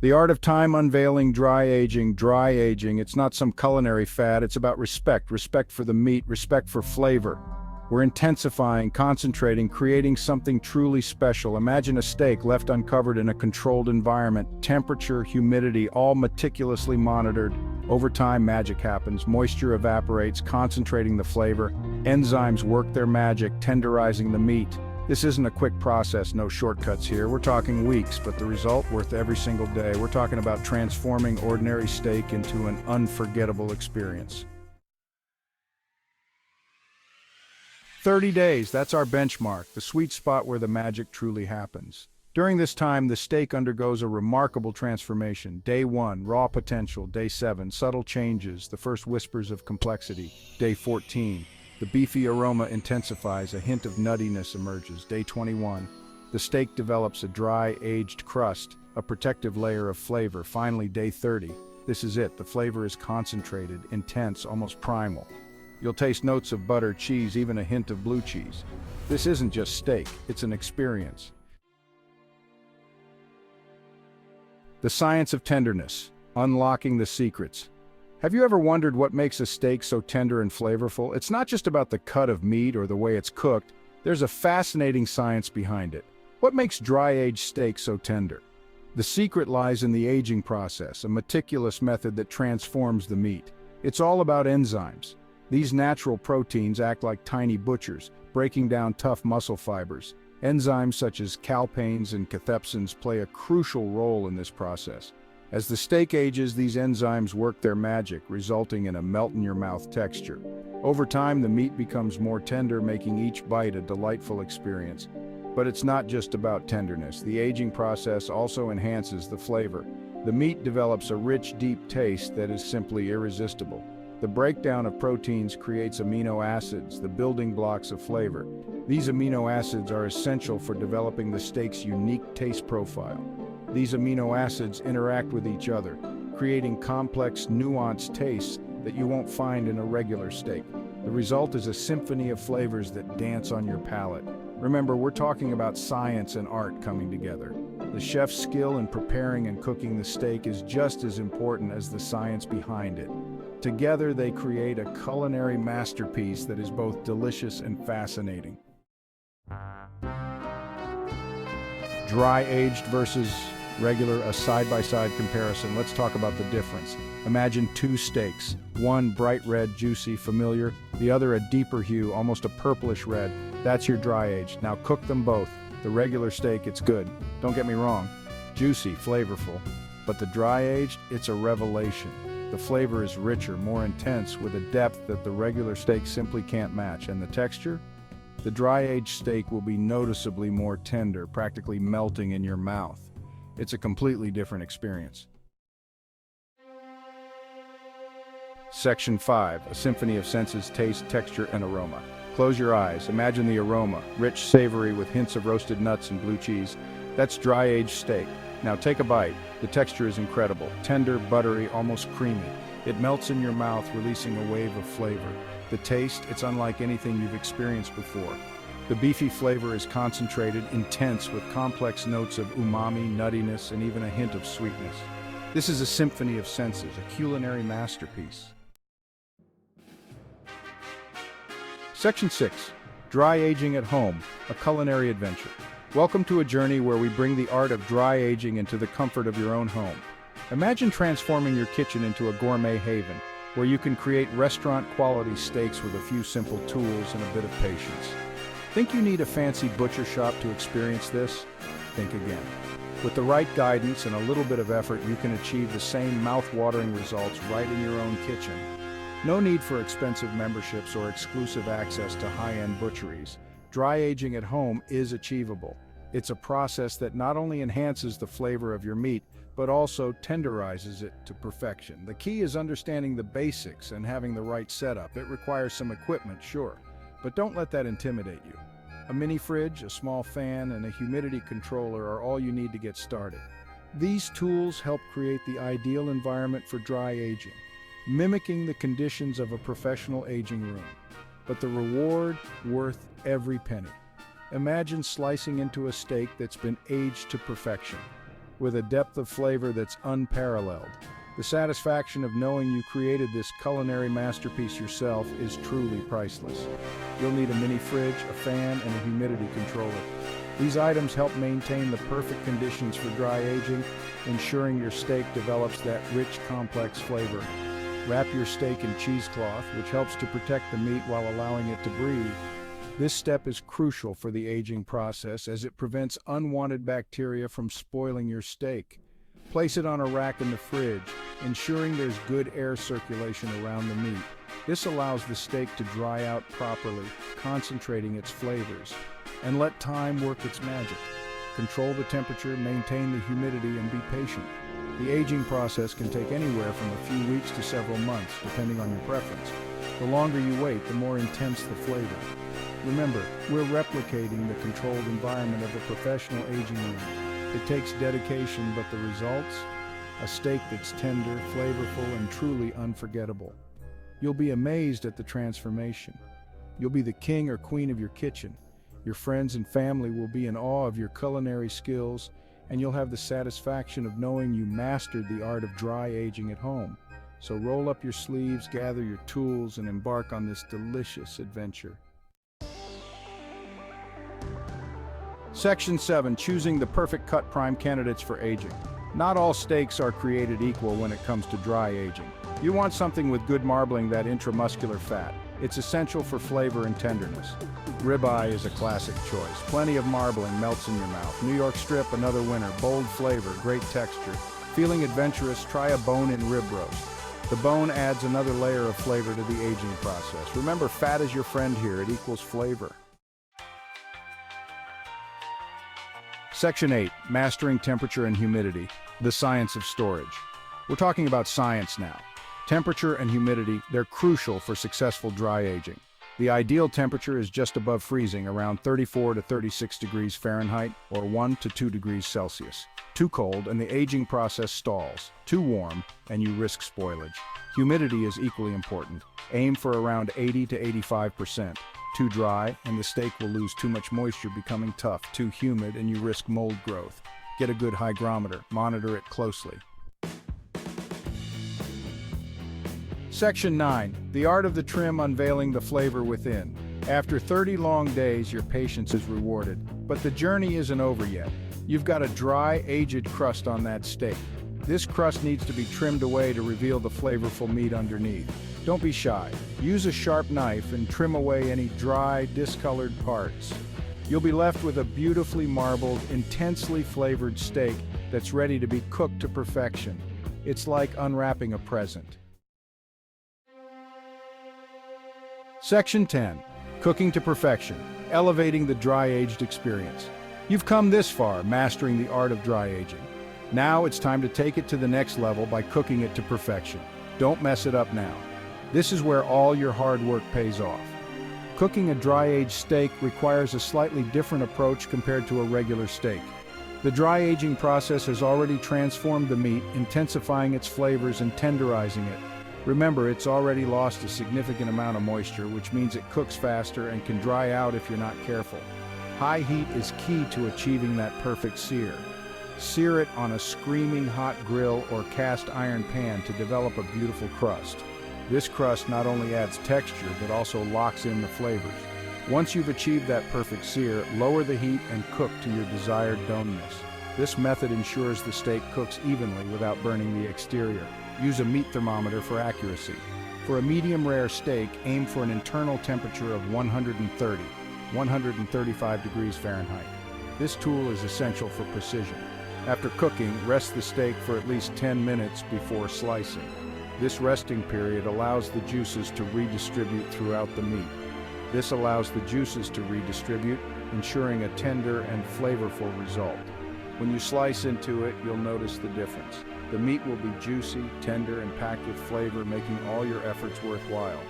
The art of time unveiling dry aging. Dry aging, it's not some culinary fad, it's about respect. Respect for the meat, respect for flavor. We're intensifying, concentrating, creating something truly special. Imagine a steak left uncovered in a controlled environment. Temperature, humidity, all meticulously monitored. Over time, magic happens. Moisture evaporates, concentrating the flavor. Enzymes work their magic, tenderizing the meat. This isn't a quick process, no shortcuts here. We're talking weeks, but the result worth every single day. We're talking about transforming ordinary steak into an unforgettable experience. 30 days, that's our benchmark, the sweet spot where the magic truly happens. During this time, the steak undergoes a remarkable transformation. Day 1, raw potential. Day 7, subtle changes, the first whispers of complexity. Day 14, the beefy aroma intensifies, a hint of nuttiness emerges. Day 21, the steak develops a dry, aged crust, a protective layer of flavor. Finally, day 30, this is it. The flavor is concentrated, intense, almost primal. You'll taste notes of butter, cheese, even a hint of blue cheese. This isn't just steak, it's an experience. The science of tenderness, unlocking the secrets. Have you ever wondered what makes a steak so tender and flavorful? It's not just about the cut of meat or the way it's cooked. There's a fascinating science behind it. What makes dry-aged steak so tender? The secret lies in the aging process, a meticulous method that transforms the meat. It's all about enzymes. These natural proteins act like tiny butchers, breaking down tough muscle fibers. Enzymes such as calpains and cathepsins play a crucial role in this process. As the steak ages, these enzymes work their magic, resulting in a melt-in-your-mouth texture. Over time, the meat becomes more tender, making each bite a delightful experience. But it's not just about tenderness. The aging process also enhances the flavor. The meat develops a rich, deep taste that is simply irresistible. The breakdown of proteins creates amino acids, the building blocks of flavor. These amino acids are essential for developing the steak's unique taste profile. These amino acids interact with each other, creating complex, nuanced tastes that you won't find in a regular steak. The result is a symphony of flavors that dance on your palate. Remember, we're talking about science and art coming together. The chef's skill in preparing and cooking the steak is just as important as the science behind it. Together, they create a culinary masterpiece that is both delicious and fascinating. Dry-aged versus regular, a side-by-side comparison. Let's talk about the difference. Imagine two steaks, one bright red, juicy, familiar, the other a deeper hue, almost a purplish red. That's your dry-aged. Now cook them both. The regular steak, it's good. Don't get me wrong, juicy, flavorful. But the dry-aged, it's a revelation. The flavor is richer, more intense, with a depth that the regular steak simply can't match. And the texture? The dry-aged steak will be noticeably more tender, practically melting in your mouth. It's a completely different experience. Section 5, a symphony of senses, taste, texture, and aroma. Close your eyes. Imagine the aroma, rich, savory, with hints of roasted nuts and blue cheese. That's dry-aged steak. Now take a bite. The texture is incredible. Tender, buttery, almost creamy. It melts in your mouth, releasing a wave of flavor. The taste, it's unlike anything you've experienced before. The beefy flavor is concentrated, intense, with complex notes of umami, nuttiness, and even a hint of sweetness. This is a symphony of senses, a culinary masterpiece. Section 6, Dry Aging at Home, a culinary adventure. Welcome to a journey where we bring the art of dry aging into the comfort of your own home. Imagine transforming your kitchen into a gourmet haven, where you can create restaurant-quality steaks with a few simple tools and a bit of patience. Think you need a fancy butcher shop to experience this? Think again. With the right guidance and a little bit of effort, you can achieve the same mouth-watering results right in your own kitchen. No need for expensive memberships or exclusive access to high-end butcheries. Dry aging at home is achievable. It's a process that not only enhances the flavor of your meat, but also tenderizes it to perfection. The key is understanding the basics and having the right setup. It requires some equipment, sure, but don't let that intimidate you. A mini fridge, a small fan, and a humidity controller are all you need to get started. These tools help create the ideal environment for dry aging, mimicking the conditions of a professional aging room. But the reward, worth every penny. Imagine slicing into a steak that's been aged to perfection. with a depth of flavor that's unparalleled. The satisfaction of knowing you created this culinary masterpiece yourself is truly priceless. You'll need a mini fridge, a fan, and a humidity controller. These items help maintain the perfect conditions for dry aging, ensuring your steak develops that rich, complex flavor. Wrap your steak in cheesecloth, which helps to protect the meat while allowing it to breathe. This step is crucial for the aging process as it prevents unwanted bacteria from spoiling your steak. Place it on a rack in the fridge, ensuring there's good air circulation around the meat. This allows the steak to dry out properly, concentrating its flavors. And let time work its magic. Control the temperature, maintain the humidity, and be patient. The aging process can take anywhere from a few weeks to several months, depending on your preference. The longer you wait, the more intense the flavor. Remember, we're replicating the controlled environment of a professional aging room. It takes dedication, but the results? A steak that's tender, flavorful, and truly unforgettable. You'll be amazed at the transformation. You'll be the king or queen of your kitchen. Your friends and family will be in awe of your culinary skills, and you'll have the satisfaction of knowing you mastered the art of dry aging at home. So roll up your sleeves, gather your tools, and embark on this delicious adventure. Section 7. Choosing the perfect cut prime candidates for aging. Not all steaks are created equal when it comes to dry aging. You want something with good marbling, that intramuscular fat. It's essential for flavor and tenderness. Ribeye is a classic choice. Plenty of marbling, melts in your mouth. New York strip, another winner. Bold flavor, great texture. Feeling adventurous? Try a bone-in rib roast. The bone adds another layer of flavor to the aging process. Remember, fat is your friend here. It equals flavor. Section 8. Mastering temperature and humidity. The science of storage. We're talking about science now. Temperature and humidity, they're crucial for successful dry aging. The ideal temperature is just above freezing, around 34 to 36 degrees Fahrenheit or 1 to 2 degrees Celsius. Too cold and the aging process stalls. Too warm and you risk spoilage. Humidity is equally important. Aim for around 80 to 85%. Too dry and the steak will lose too much moisture, becoming tough. Too humid and you risk mold growth. Get a good hygrometer. Monitor it closely. Section 9. The art of the trim, unveiling the flavor within. After 30 long days, your patience is rewarded. But the journey isn't over yet. You've got a dry, aged crust on that steak. This crust needs to be trimmed away to reveal the flavorful meat underneath. Don't be shy. Use a sharp knife and trim away any dry, discolored parts. You'll be left with a beautifully marbled, intensely flavored steak that's ready to be cooked to perfection. It's like unwrapping a present. Section 10. Cooking to perfection, elevating the dry-aged experience. You've come this far, mastering the art of dry aging. Now it's time to take it to the next level by cooking it to perfection. Don't mess it up now. This is where all your hard work pays off. Cooking a dry-aged steak requires a slightly different approach compared to a regular steak. The dry aging process has already transformed the meat, intensifying its flavors and tenderizing it. Remember, it's already lost a significant amount of moisture, which means it cooks faster and can dry out if you're not careful. High heat is key to achieving that perfect sear. Sear it on a screaming hot grill or cast iron pan to develop a beautiful crust. This crust not only adds texture, but also locks in the flavors. Once you've achieved that perfect sear, lower the heat and cook to your desired doneness. This method ensures the steak cooks evenly without burning the exterior. Use a meat thermometer for accuracy. For a medium rare steak, aim for an internal temperature of 135 degrees Fahrenheit. This tool is essential for precision. After cooking, rest the steak for at least 10 minutes before slicing. This resting period allows the juices to redistribute throughout the meat. This allows the juices to redistribute, ensuring a tender and flavorful result. When you slice into it, you'll notice the difference. The meat will be juicy, tender, and packed with flavor, making all your efforts worthwhile.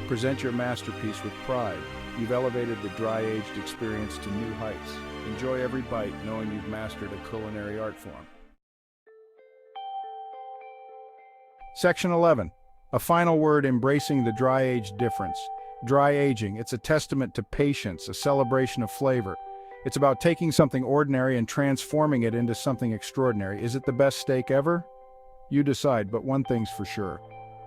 Present your masterpiece with pride. You've elevated the dry-aged experience to new heights. Enjoy every bite, knowing you've mastered a culinary art form. Section 11. A final word, embracing the dry-aged difference. Dry aging, it's a testament to patience, a celebration of flavor. It's about taking something ordinary and transforming it into something extraordinary. Is it the best steak ever? You decide, but one thing's for sure.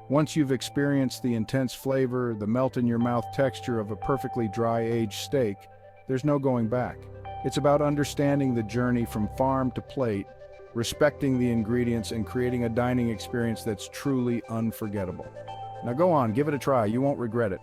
Once you've experienced the intense flavor, the melt-in-your-mouth texture of a perfectly dry-aged steak, there's no going back. It's about understanding the journey from farm to plate, respecting the ingredients, and creating a dining experience that's truly unforgettable. Now go on, give it a try. You won't regret it.